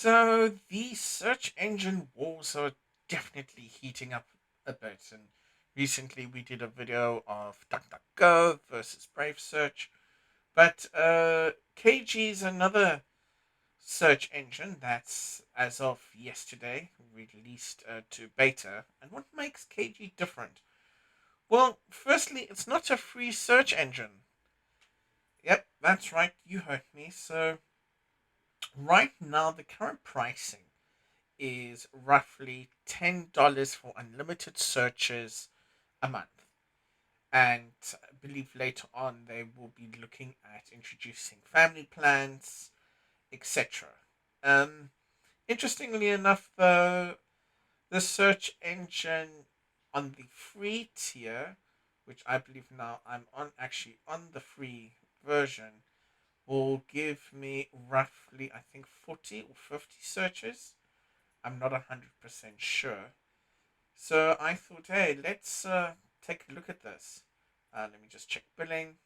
So the search engine wars are definitely heating up a bit, and recently we did a video of DuckDuckGo versus Brave Search. But KG is another search engine that's, as of yesterday, released to beta. And what makes KG different? Well, firstly, it's not a free search engine. Yep, that's right, you heard me. So right now, the current pricing is roughly $10 for unlimited searches a month. And I believe later on they will be looking at introducing family plans, etc. Um, Interestingly enough, the search engine on the free tier, which I believe now I'm on actually on the free version, will give me roughly I think 40 or 50 searches. I'm not 100% sure. So I thought, hey, let's take a look at this. Let me just check billing.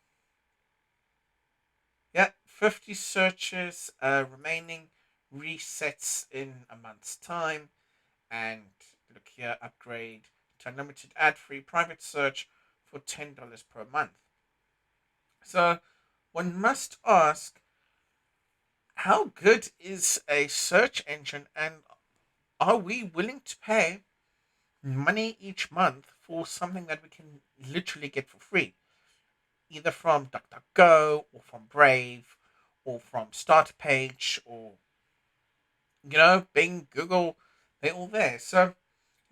Yeah, 50 searches remaining, resets in a month's time. And look here, upgrade to unlimited ad free private search for $10 per month. So one must ask, how good is a search engine, and are we willing to pay money each month for something that we can literally get for free, either from DuckDuckGo or from Brave or from Startpage or Bing, Google, they're all there. So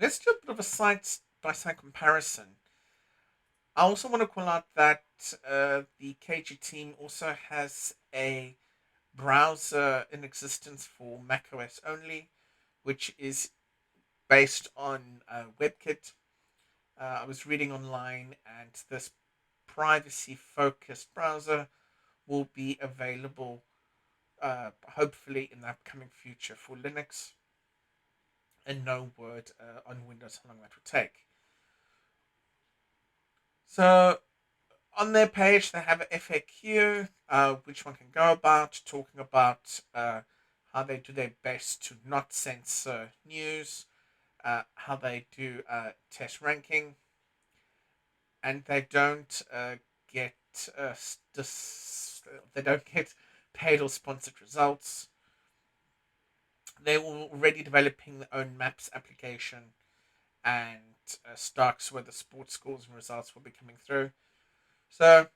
let's do a bit of a side by side comparison. I also want to call out that the KG team also has a browser in existence for macOS only, which is based on WebKit. I was reading online, and this privacy focused browser will be available hopefully in the upcoming future for Linux, and no word on Windows how long that will take. So on their page, they have an FAQ, which one can go about, talking about how they do their best to not censor news, how they do test ranking, and they don't get uh, they don't get paid or sponsored results. They're already developing their own maps application, and stocks where the sports scores and results will be coming through. So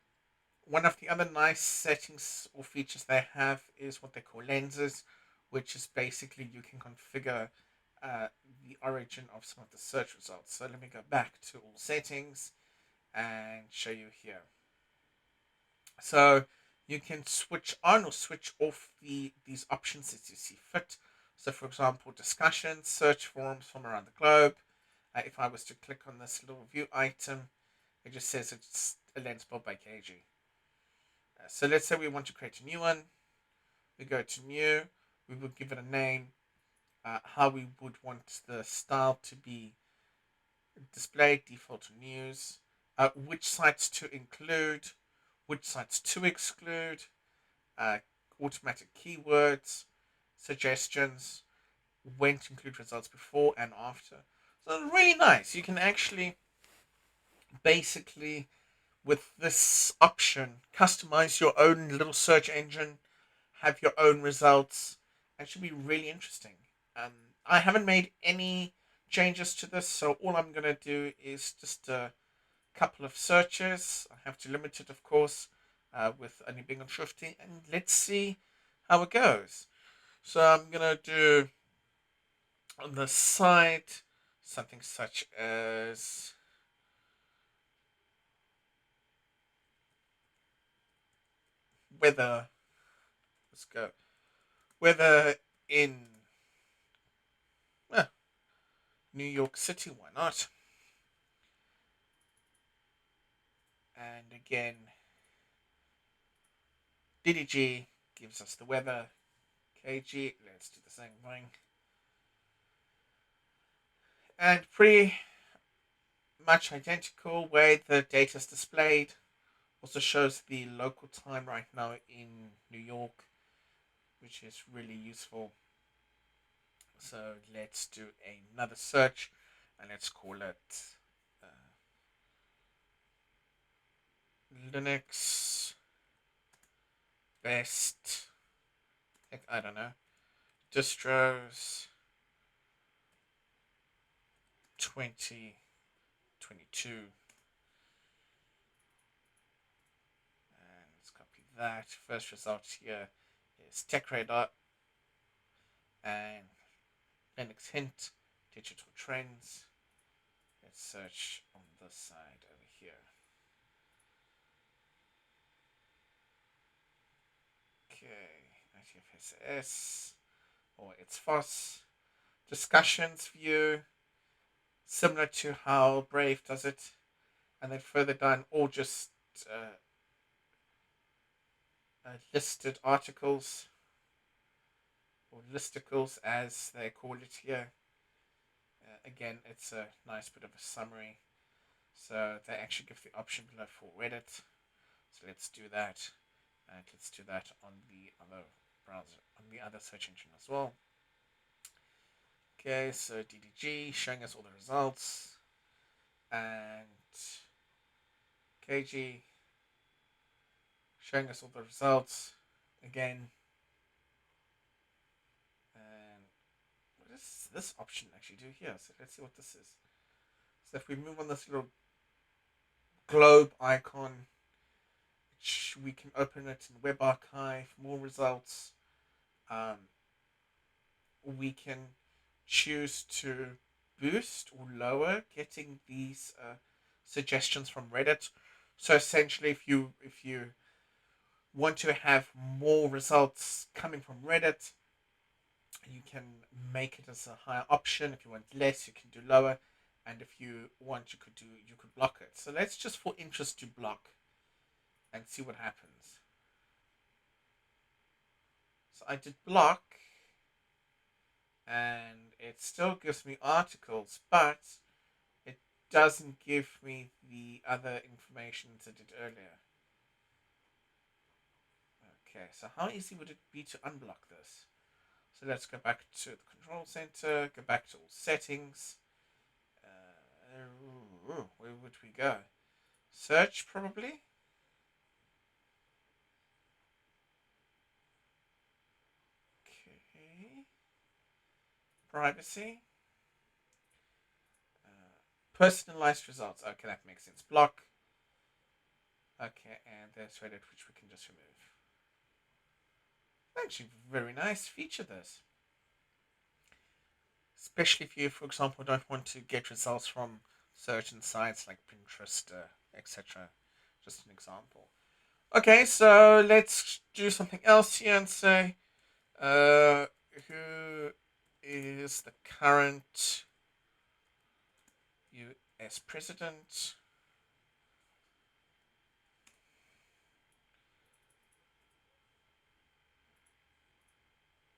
one of the other nice settings or features they have is what they call lenses, which is basically you can configure uh, the origin of some of the search results. So let me go back to all settings and show you here. So you can switch on or switch off these options as you see fit. So for example, discussions, search forums from around the globe. If I was to click on this little view item, it just says it's a lens built by KG. So let's say we want to create a new one. We go to new. We would give it a name. How we would want the style to be displayed, default to news. Which sites to include, which sites to exclude. Uh, Automatic keywords, suggestions, when to include results before and after. So really nice. You can actually basically with this option, customize your own little search engine, have your own results. That should be really interesting. Um, I haven't made any changes to this, so all I'm going to do is just a couple of searches. I have to limit it, of course, with only being on 50, and let's see how it goes. So I'm going to do on the side something such as weather. Let's go. Weather in uh, New York City, why not? And again, DDG gives us the weather. KG, let's do the same thing. And pretty much identical way the data is displayed. Also shows the local time right now in New York, which is really useful. So let's do another search, and let's call it uh, Linux best. I don't know, distros 2022. And let's copy that. First result here is TechRadar and Linux Hint, digital trends. Let's search on this side over here. Okay, ITFSS or its FOSS. Discussions view, similar to how Brave does it. And then further down, all just uh, listed articles or listicles as they call it here. Again, it's a nice bit of a summary. So they actually give the option below for Reddit. So let's do that. And let's do that on the other browser, on the other search engine as well. Okay, so DDG showing us all the results. And Kagi showing us all the results again. And what does this option actually do here? So let's see what this is. So if we move on this little globe icon, which we can open it in Web Archive, more results. Um, we can choose to boost or lower getting these suggestions from Reddit. So essentially, if you want to have more results coming from Reddit, you can make it as a higher option. If you want less, you can do lower, and if you want, you could block it. So let's just for interest do block and see what happens. So I did block, and it still gives me articles, but it doesn't give me the other information that it did earlier. Okay, so how easy would it be to unblock this? So let's go back to the control center, go back to all settings. Where would we go? Search, probably? Okay. Privacy. Personalized results. Okay, that makes sense. Block. Okay, and there's Reddit, which we can just remove. Actually, very nice feature, this. Especially if you, for example, don't want to get results from certain sites like Pinterest, etc. Just an example. Okay, so let's do something else here and say uh, who is the current US president?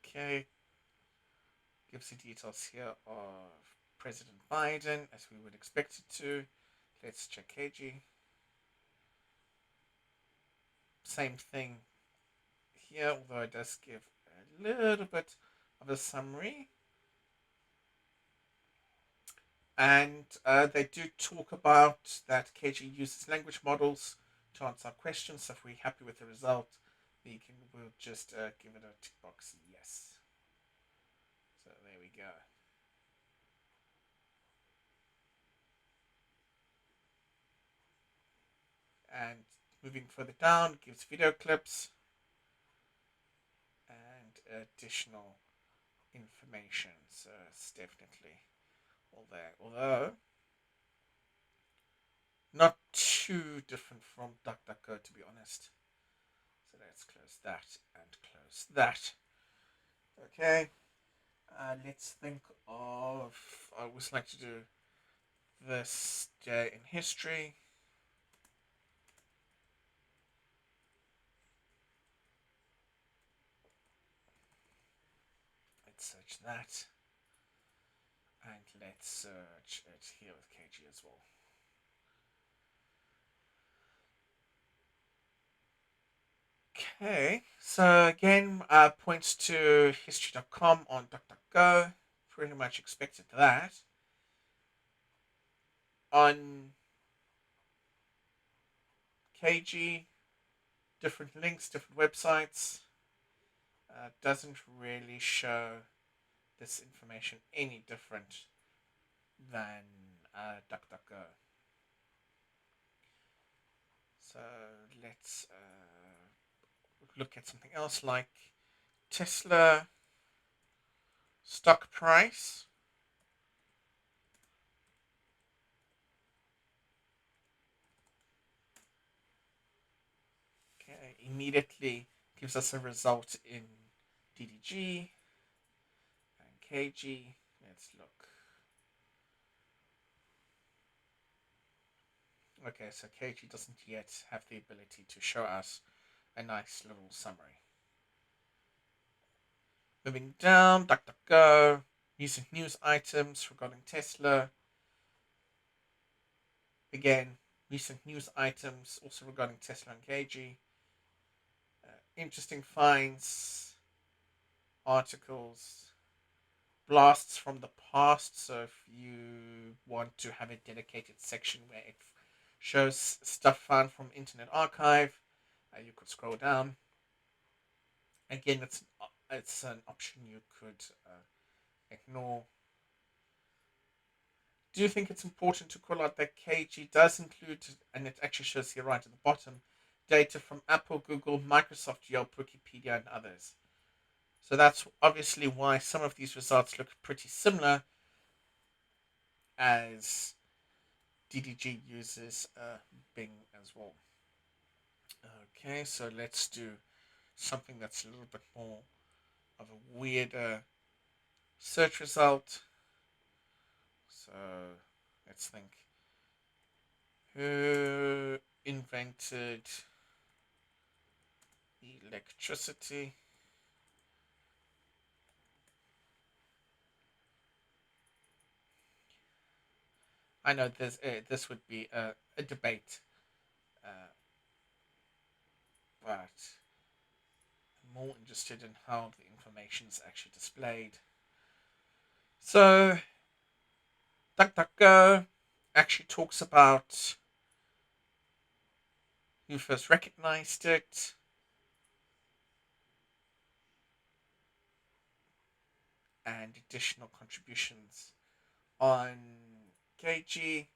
Okay, gives the details here of President Biden, as we would expect it to. Let's check KG. Same thing here, although it does give a little bit of a summary. And they do talk about that KG uses language models to answer questions. So if we're happy with the result, we'll just give it a tick box yes. So there we go. And moving further down, gives video clips and additional information. So it's definitely all there. Although not too different from DuckDuckGo, to be honest. So let's close that and close that. Okay. Let's think of. I always like to do this day in history. Let's search that. And let's search it here with KG as well. Okay, so again, points to history.com on DuckDuckGo. pretty much expected that. On Kagi, different links, different websites. Doesn't really show this information any different than DuckDuckGo. So let's look at something else like Tesla stock price. Okay, immediately gives us a result in DDG and KG. Let's look. Okay, so KG doesn't yet have the ability to show us a nice little summary. Moving down, DuckDuckGo, recent news items regarding Tesla. Again, recent news items also regarding Tesla and KG. Interesting finds, articles, blasts from the past. So if you want to have a dedicated section where it shows stuff found from Internet Archive, you could scroll down. Again, it's an option you could ignore. Do you think it's important to call out that KG does include, and it actually shows here right at the bottom, data from Apple, Google, Microsoft, Yelp, Wikipedia, and others? So that's obviously why some of these results look pretty similar, as DDG uses Bing as well. Okay, so let's do something that's a little bit more of a weirder search result. So let's think. Who invented electricity? I know this would be a debate, uh, but I'm more interested in how the information is actually displayed. So DuckDuckGo actually talks about who first recognized it, and additional contributions. On KG,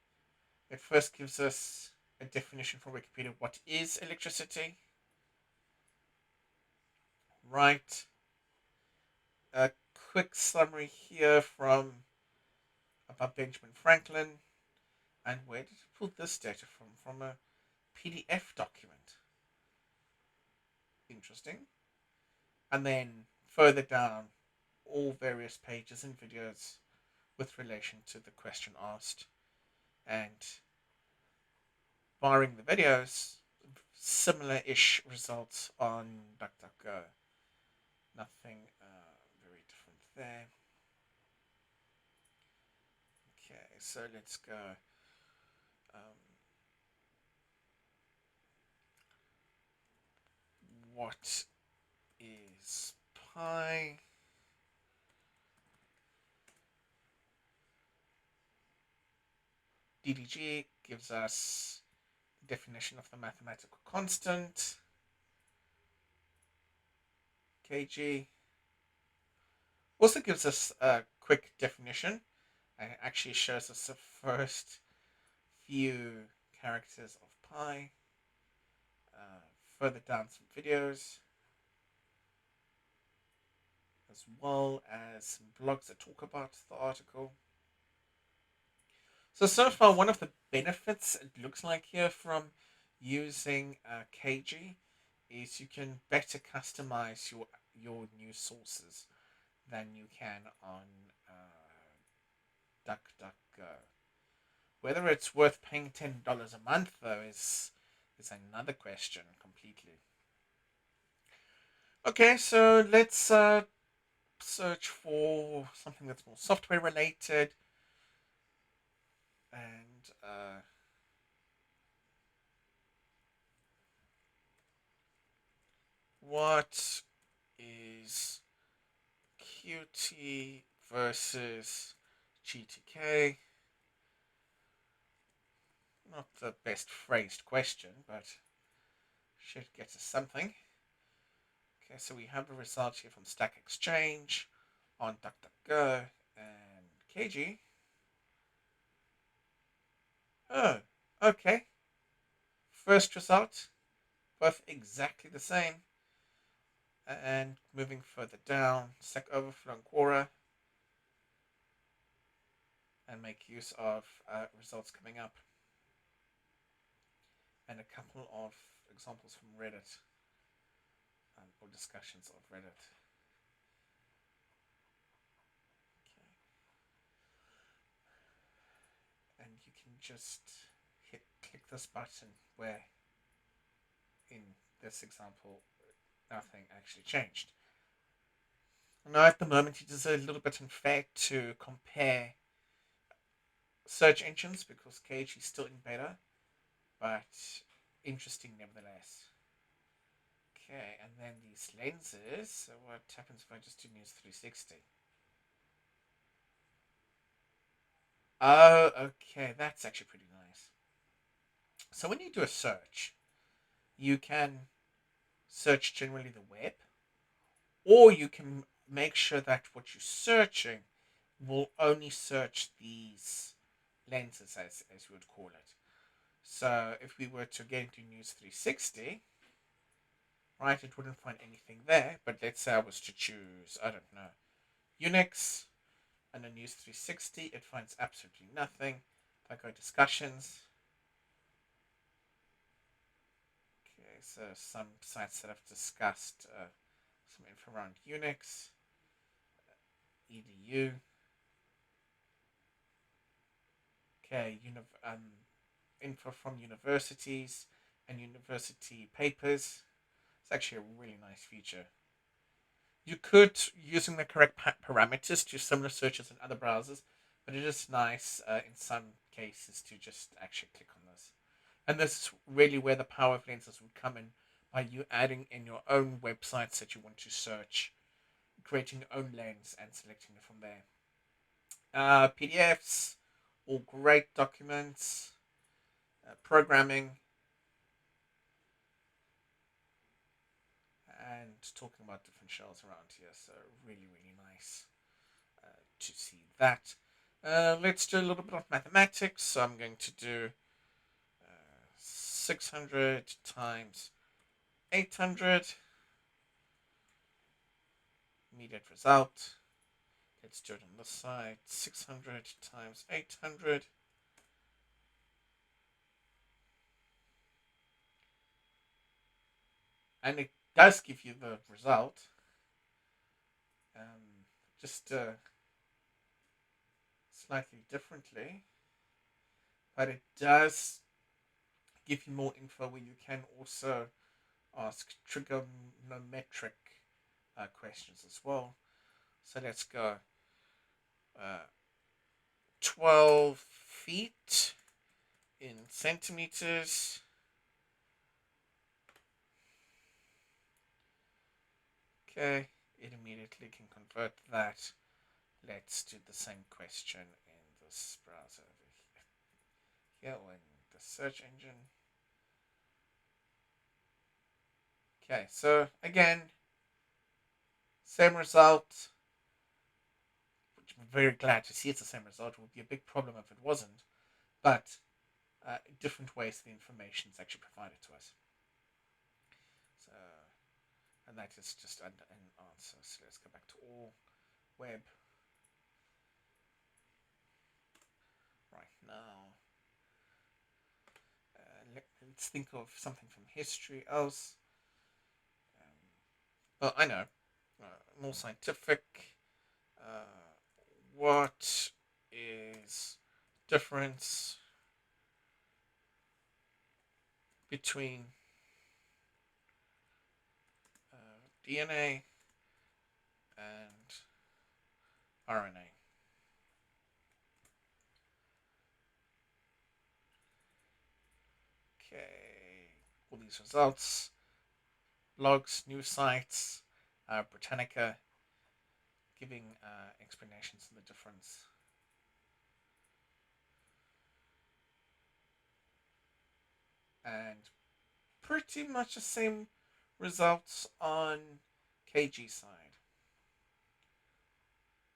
it first gives us a definition from Wikipedia of what is electricity. Right. A quick summary here from about Benjamin Franklin. And where did he pull this data from? From a PDF document. Interesting. And then further down, all various pages and videos with relation to the question asked. And barring the videos, similar-ish results on DuckDuckGo. Nothing very different there. Okay, so let's go. What is pi? DDG gives us the definition of the mathematical constant. Kg also gives us a quick definition and it actually shows us the first few characters of pi. Further down, some videos, as well as some blogs that talk about the article. So far, one of the benefits it looks like here from using Kg is you can better customize your news sources than you can on DuckDuckGo. Whether it's worth paying $10 a month though is another question completely. Okay, so let's search for something that's more software related, and what is Qt versus GTK. Not the best phrased question, but should get us something. Okay, so we have a result here from Stack Exchange on DuckDuckGo and Kagi. Oh, okay. First result, both exactly the same. And moving further down, Stack Overflow and Quora, and make use of results coming up. And a couple of examples from Reddit or discussions of Reddit. Okay. And you can just click this button where in this example nothing actually changed. Now at the moment it is a little bit unfair to compare search engines because Cage is still in beta, but interesting nevertheless. Okay, and then these lenses. So what happens if I just do News 360? Oh, okay, that's actually pretty nice. So when you do a search, you can search generally the web, or you can make sure that what you're searching will only search these lenses, as we would call it. So if we were to get into News 360, right, it wouldn't find anything there. But let's say I was to choose, I don't know, Unix and then News 360, it finds absolutely nothing. If I go discussions, okay, so some sites that have discussed some info around Unix, edu, okay, info from universities and university papers. It's actually a really nice feature. You could, using the correct parameters, do similar searches in other browsers, but it is nice in some cases to just actually click on this. And this is really where the power of lenses would come in by you adding in your own websites that you want to search, creating your own lens and selecting it from there. PDFs, all great documents, programming, and talking about different shells around here. So really, really nice to see that. Let's do a little bit of mathematics. So I'm going to do 600 times 800. Immediate result. Let's do it on this side. 600 times 800. And it does give you the result. Just slightly differently. But it does give you more info where you can also ask trigonometric questions as well. So let's go 12 feet in centimeters. Okay, it immediately can convert that. Let's do the same question in this browser over here or in the search engine. Okay, so again, same result, which I'm very glad to see it's the same result. It would be a big problem if it wasn't, but different ways the information is actually provided to us. So, and that is just an answer. So let's go back to all web. Right now, let's think of something from history else. Well, I know, more scientific. What is difference between DNA and RNA? Okay, all these results, blogs, news sites, Britannica giving explanations of the difference. And pretty much the same results on Kg side.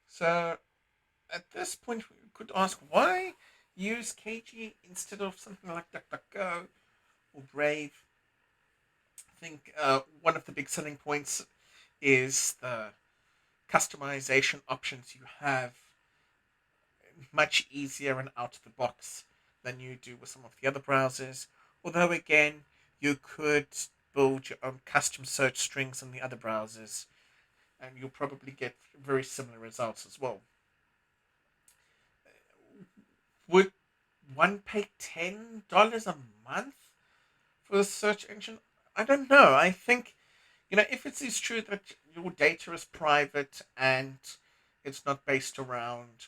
So at this point, we could ask why use Kg instead of something like DuckDuckGo or Brave. I think one of the big selling points is the customization options you have much easier and out of the box than you do with some of the other browsers. Although, again, you could build your own custom search strings in the other browsers, and you'll probably get very similar results as well. Would one pay $10 a month for the search engine? I don't know. I think, if it is true that your data is private and it's not based around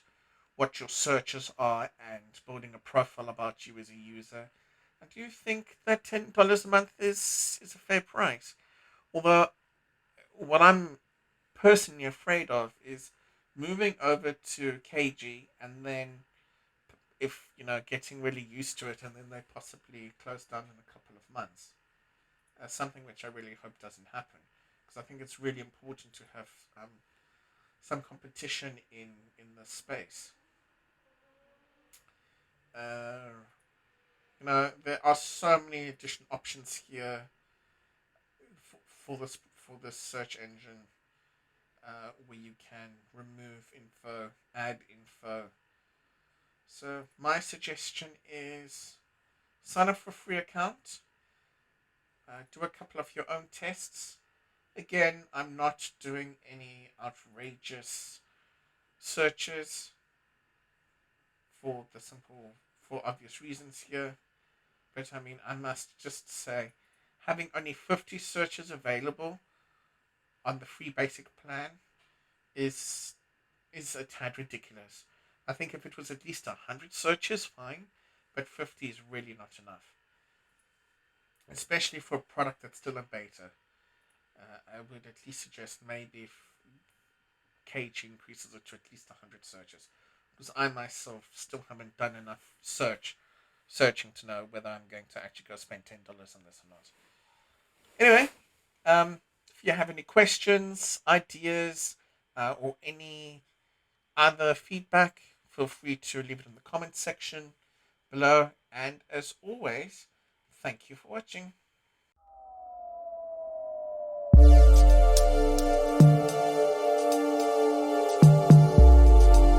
what your searches are and building a profile about you as a user, I do think that $10 a month is a fair price. Although, what I'm personally afraid of is moving over to KG and then if getting really used to it and then they possibly close down in a couple of months. Something which I really hope doesn't happen because I think it's really important to have some competition in the space. Uh, there are so many additional options here for this search engine where you can remove info, add info. So my suggestion is sign up for a free account, do a couple of your own tests. Again, I'm not doing any outrageous searches for obvious reasons here. But I mean, I must just say, having only 50 searches available on the free basic plan is is a tad ridiculous. I think if it was at least 100 searches, fine, but 50 is really not enough, especially for a product that's still in beta. I would at least suggest maybe if Cage increases it to at least 100 searches, because I myself still haven't done enough searching to know whether I'm going to actually go spend $10 on this or not. Anyway, if you have any questions, ideas, or any other feedback, feel free to leave it in the comments section below. And as always, thank you for watching.